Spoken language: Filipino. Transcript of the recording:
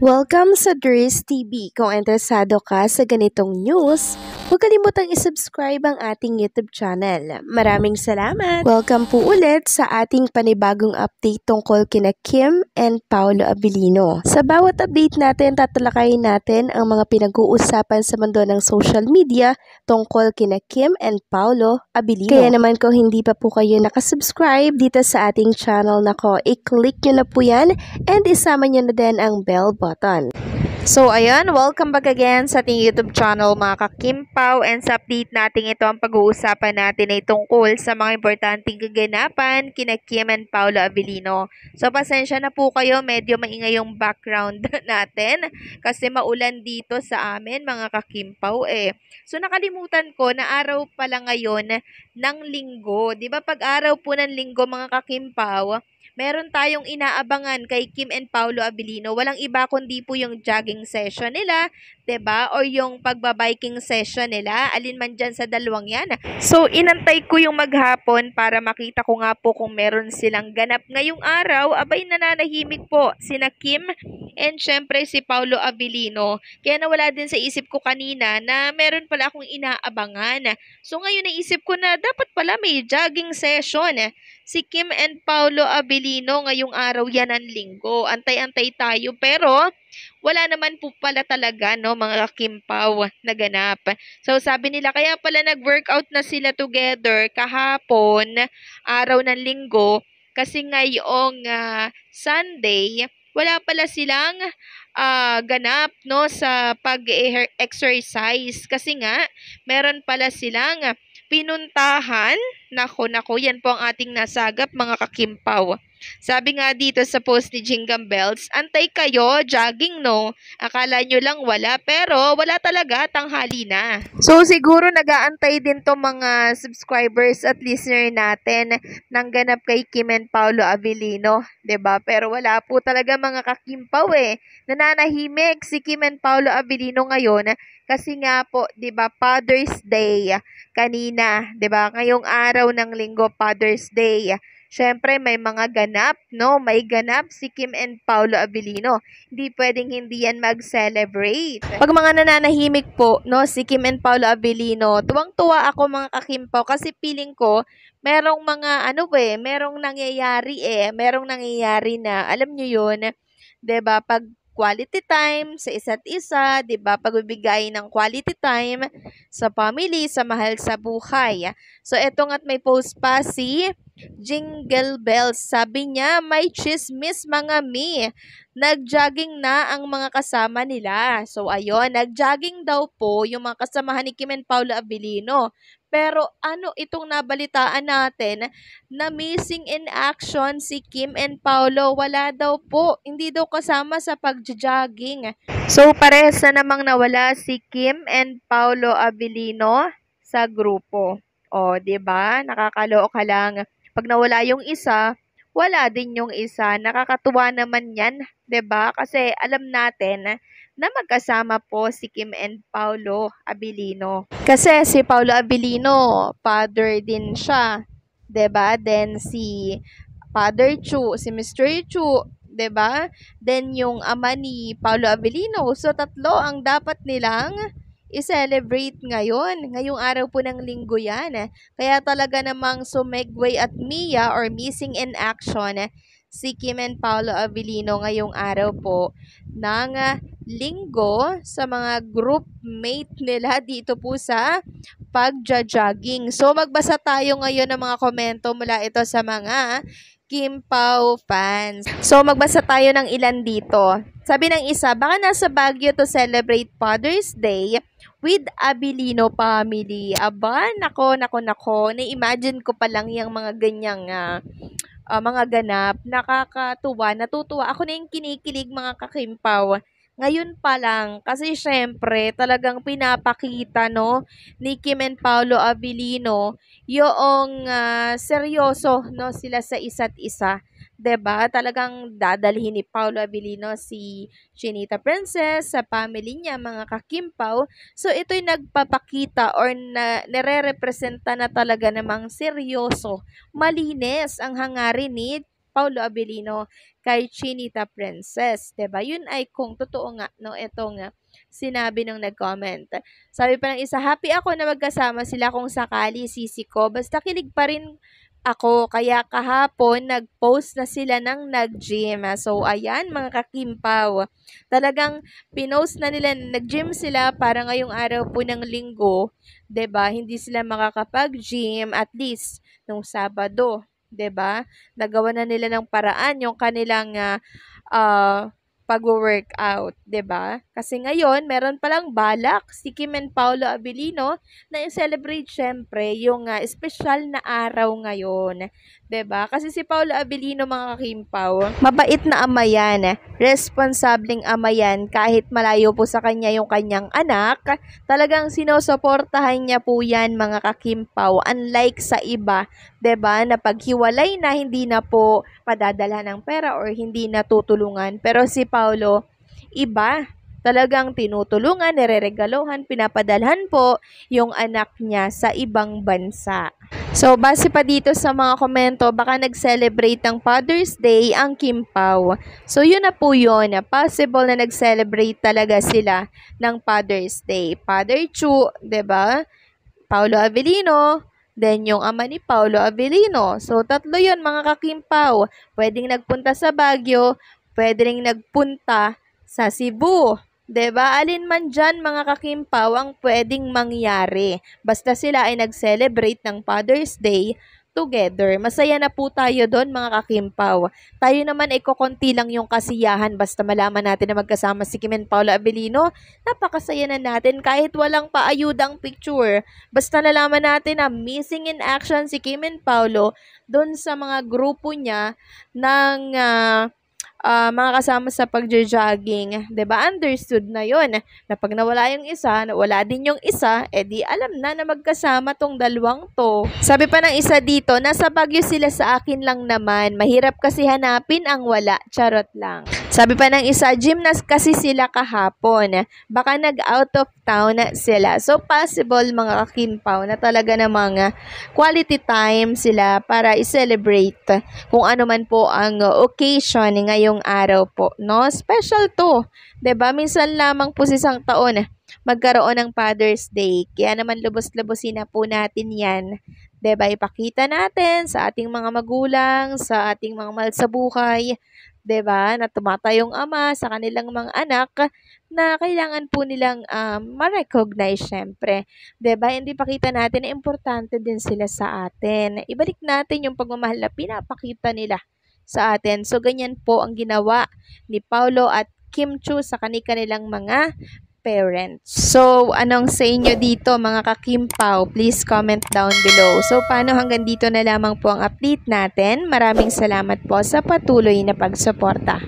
Welcome sa Dries TV. Kung interesado ka sa ganitong news, huwag kalimutang isubscribe ang ating YouTube channel. Maraming salamat! Welcome po ulit sa ating panibagong update tungkol kina Kim and Paolo Abilino. Sa bawat update natin, tatalakayin natin ang mga pinag-uusapan sa mundo ng social media tungkol kina Kim and Paolo Abilino. Kaya naman kung hindi pa po kayo nakasubscribe dito sa ating channel nako, i-click nyo na po yan and isama nyo na din ang bell button. So ayan, welcome back again sa ating YouTube channel mga ka-Kimpaw, and sa update natin ito ang pag-uusapan natin ay tungkol sa mga importanteng kaganapan kina Kim and Paolo Abilino. So pasensya na po kayo, medyo maingay yung background natin kasi maulan dito sa amin mga ka-Kimpaw eh. So nakalimutan ko na araw pala ngayon ng linggo. 'Di ba pag araw po ng linggo mga ka-Kimpaw, meron tayong inaabangan kay Kim and Paolo Abilino. Walang iba kundi po yung jogging session nila, 'di ba? Or yung pagba-biking session nila, alin man dyan sa dalawang yan. So, inantay ko yung maghapon para makita ko nga po kung meron silang ganap ngayong araw. Abay, nananahimik po sina Kim and syempre si Paolo Abilino. Kaya nawala din sa isip ko kanina na meron pala akong inaabangan. So, ngayon naisip ko na dapat pala may jogging session si Kim and Paolo Abilino ngayong araw yan ng linggo. Antay-antay tayo pero wala naman po pala talaga no mga Kimpaw na ganap. So sabi nila kaya pala nag-workout na sila together kahapon, araw ng linggo, kasi ngayong Sunday wala pala silang ganap no sa pag-exercise kasi nga meron pala silang pinuntahan. Nako, yan po ang ating nasagap mga ka-Kimpaw. Sabi nga dito sa post ni Jingle Bells, antay kayo, jogging no. Akala nyo lang wala, pero wala talaga, tanghali na. So siguro nag-aantay din to mga subscribers at listener natin ng ganap kay Kim and Paolo Abilino, 'di ba? Pero wala po talaga mga ka-Kimpaw eh. Nananahimik si Kim and Paolo Abilino ngayon kasi nga po, 'di ba, Father's Day kanina, 'di ba? Ngayong araw ng linggo, Father's Day. Siyempre, may mga ganap, no? May ganap si Kim and Paolo Abilino. Hindi pwedeng hindi yan mag-celebrate. Pag mga nananahimik po, no, si Kim and Paolo Abilino, tuwang-tuwa ako mga ka-Kimpaw kasi feeling ko, merong mga, merong nangyayari merong nangyayari na, alam nyo yun, 'di ba? Pag quality time sa isa't isa, 'di ba? Pagbibigay ng quality time sa family, sa mahal sa buhay. So eto nga't may post pa si Jingle Bells. Sabi niya, may chismis mga mi. Nag-jogging na ang mga kasama nila. So ayun, nag-jogging daw po yung mga kasamahan ni Kim and Paolo Abilino. Pero ano itong nabalitaan natin na missing in action si Kim and Paolo? Wala daw po. Hindi daw kasama sa pag-jogging. So parehas na namang nawala si Kim and Paolo Abilino sa grupo. O, 'di ba? Nakakaloka lang. Pag nawala yung isa, wala din yung isa. Nakakatuwa naman 'yan, 'di ba? Kasi alam natin na magkasama po si Kim and Paolo Abilino. Kasi si Paolo Abilino, father din siya, 'di ba? Then si Father Chu, si Mr. Chu, 'di ba? Then yung ama ni Paolo Abilino. So tatlo ang dapat nilang i-celebrate ngayon. Ngayong araw po ng linggo yan. Kaya talaga namang sumegway at Mia or missing in action si Kim and Paolo Abilino ngayong araw po ng linggo sa mga group mate nila dito po sa pagja-jogging. So magbasa tayo ngayon ng mga komento mula ito sa mga Kimpaw fans. So magbasa tayo ng ilan dito. Sabi ng isa, baka nasa Baguio to celebrate Father's Day with Abilino family. Aba, nako. Na-imagine ko pa lang yung mga ganyang mga ganap. Nakakatuwa, natutuwa. Ako na yung kinikilig mga ka-Kimpaw. Ngayon pa lang, kasi syempre talagang pinapakita no ni Kim and Paolo Abilino yung seryoso no sila sa isa't isa. 'Di ba? Talagang dadalhin ni Paolo Abilino si Chinita Princess sa family niya, mga ka-Kimpaw. So ito'y nagpapakita or nire-representa na talaga namang seryoso, malinis ang hangarin ni Paulo Abilino kay Chinita Princess, 'di ba? Yun ay kung totoo nga no itong sinabi ng nag-comment. Sabi pa ng isa, happy ako na magkasama sila kung sakali sisi ko. Basta kilig pa rin ako. Kaya kahapon, nag-post na sila ng nag-gym. So, ayan mga kakimpaw. Talagang pinost na nila, nag-gym sila para ngayong araw po ng linggo. 'Di ba? Hindi sila makakapag-gym at least nung Sabado. 'Di ba? Nagawa na nila ng paraan yung kanilang pag-workout, 'di ba? Kasi ngayon, meron palang balak si Kim and Paulo Abilino na i-celebrate syempre yung espesyal na araw ngayon, 'di ba? Kasi si Paulo Abilino mga kakimpaw, mabait na ama yan, responsableng ama yan kahit malayo po sa kanya yung kanyang anak, talagang sinusuportahan niya po yan mga kakimpaw, unlike sa iba, 'di ba? Na paghiwalay na hindi na po padadala ng pera or hindi natutulungan. Pero si Paulo, iba. Talagang tinutulungan, nireregaluhan, pinapadalhan po yung anak niya sa ibang bansa. So, base pa dito sa mga komento, baka nag-celebrate ng Father's Day ang Kim Pao. So, yun na po yun. Possible na nag-celebrate talaga sila ng Father's Day. Father Chu, 'di ba? Paulo Abilino, then yung ama ni Paulo Abilino. So, tatlo yun mga kakimpaw. Pwedeng nagpunta sa Baguio, pwedeng nagpunta sa Cebu. 'Di ba? Alin man dyan mga kakimpaw ang pwedeng mangyari. Basta sila ay nag-celebrate ng Father's Day together. Masaya na po tayo doon mga kakimpaw. Tayo naman ay kukunti lang yung kasiyahan basta malaman natin na magkasama si Kim and Paulo Abilino. Napakasaya na natin kahit walang paayudang picture. Basta nalaman natin na missing in action si Kim and Paulo doon sa mga grupo niya ng mga kasama sa pagjo-jogging, 'di ba? Understood na 'yon. Na pag nawala yung isa, nawala din yung isa, edi alam na na magkasama tong dalawang to. Sabi pa ng isa dito, nasa Baguio sila, sa akin lang naman. Mahirap kasi hanapin ang wala. Charot lang. Sabi pa ng isa, gymnast kasi sila kahapon. Baka nag-out of town sila. So, possible mga kakimpaw na talaga namang quality time sila para i-celebrate kung ano man po ang occasion ngayong araw po, no? Special to, 'di ba? Minsan lamang po sa isang taon magkaroon ng Father's Day. Kaya naman lubos-lubosin na po natin 'yan. 'Di ba? Ipakita natin sa ating mga magulang, sa ating mga mahal sa buhay, 'di ba? Na tumatayong ama sa kanilang mga anak na kailangan po nilang ma-recognize syempre. 'Di ba? Hindi pakita natin na importante din sila sa atin. Ibalik natin yung pagmamahal na pinapakita nila sa atin. So, ganyan po ang ginawa ni Paulo at Kim Chu sa kanilang mga parents. So, anong sa inyo dito mga kakimpaw? Please comment down below. So, paano hanggang dito na lamang po ang update natin. Maraming salamat po sa patuloy na pagsuporta.